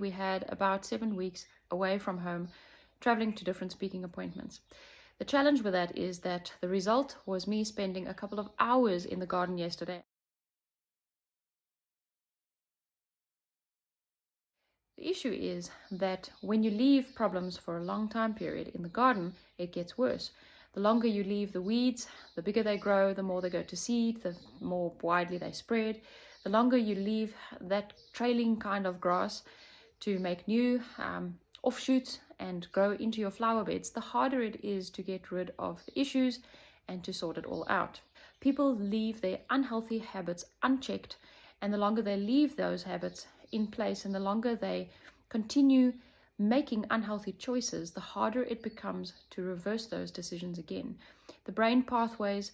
We had about 7 weeks away from home, traveling to different speaking appointments. The challenge with that is that the result was me spending a couple of hours in the garden yesterday. The issue is that when you leave problems for a long time period in the garden, it gets worse. The longer you leave the weeds, the bigger they grow, the more they go to seed, the more widely they spread. The longer you leave that trailing kind of grass to make new offshoots and grow into your flower beds, the harder it is to get rid of the issues and to sort it all out. People leave their unhealthy habits unchecked, and the longer they leave those habits in place and the longer they continue making unhealthy choices, the harder it becomes to reverse those decisions again. The brain pathways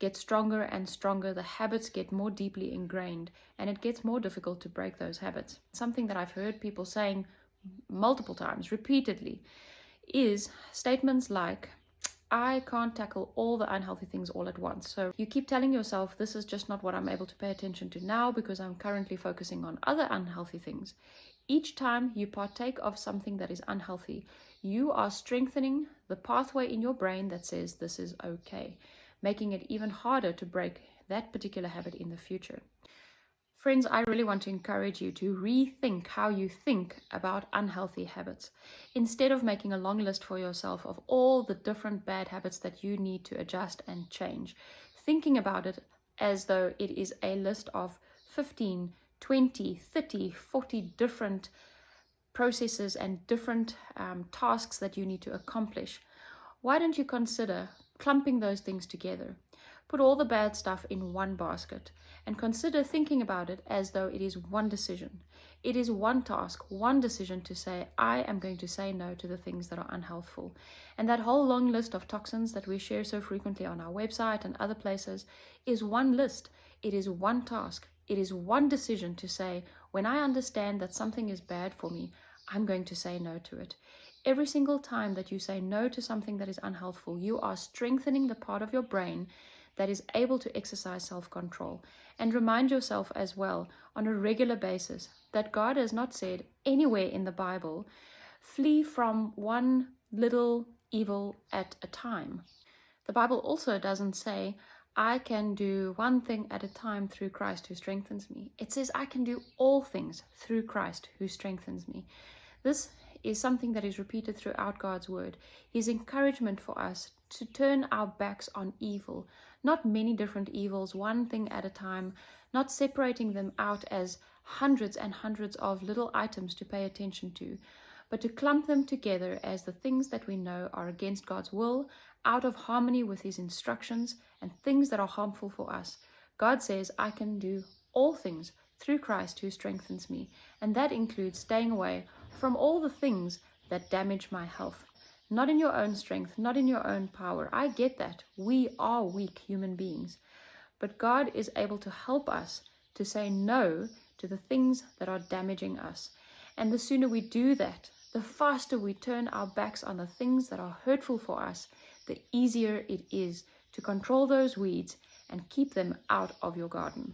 get stronger and stronger, the habits get more deeply ingrained, and it gets more difficult to break those habits. Something that I've heard people saying multiple times, repeatedly, is statements like, I can't tackle all the unhealthy things all at once. So you keep telling yourself, this is just not what I'm able to pay attention to now because I'm currently focusing on other unhealthy things. Each time you partake of something that is unhealthy, you are strengthening the pathway in your brain that says this is okay, making it even harder to break that particular habit in the future. Friends, I really want to encourage you to rethink how you think about unhealthy habits. Instead of making a long list for yourself of all the different bad habits that you need to adjust and change, thinking about it as though it is a list of 15, 20, 30, 40 different processes and different tasks that you need to accomplish. Why don't you consider clumping those things together? Put all the bad stuff in one basket and consider thinking about it as though it is one decision. It is one task, one decision to say, I am going to say no to the things that are unhealthful. And that whole long list of toxins that we share so frequently on our website and other places is one list. It is one task. It is one decision to say, when I understand that something is bad for me, I'm going to say no to it. Every single time that you say no to something that is unhealthful, you are strengthening the part of your brain that is able to exercise self-control. And remind yourself as well on a regular basis that God has not said anywhere in the Bible, flee from one little evil at a time. The Bible also doesn't say, I can do one thing at a time through Christ who strengthens me. It says, I can do all things through Christ who strengthens me. This is something that is repeated throughout God's word. His encouragement for us to turn our backs on evil, not many different evils, one thing at a time, not separating them out as hundreds and hundreds of little items to pay attention to, but to clump them together as the things that we know are against God's will, out of harmony with his instructions, and things that are harmful for us. God says, I can do all things through Christ who strengthens me, and that includes staying away from all the things that damage my health. Not in your own strength, not in your own power. I get that. We are weak human beings. But God is able to help us to say no to the things that are damaging us. And the sooner we do that, the faster we turn our backs on the things that are hurtful for us, the easier it is to control those weeds and keep them out of your garden.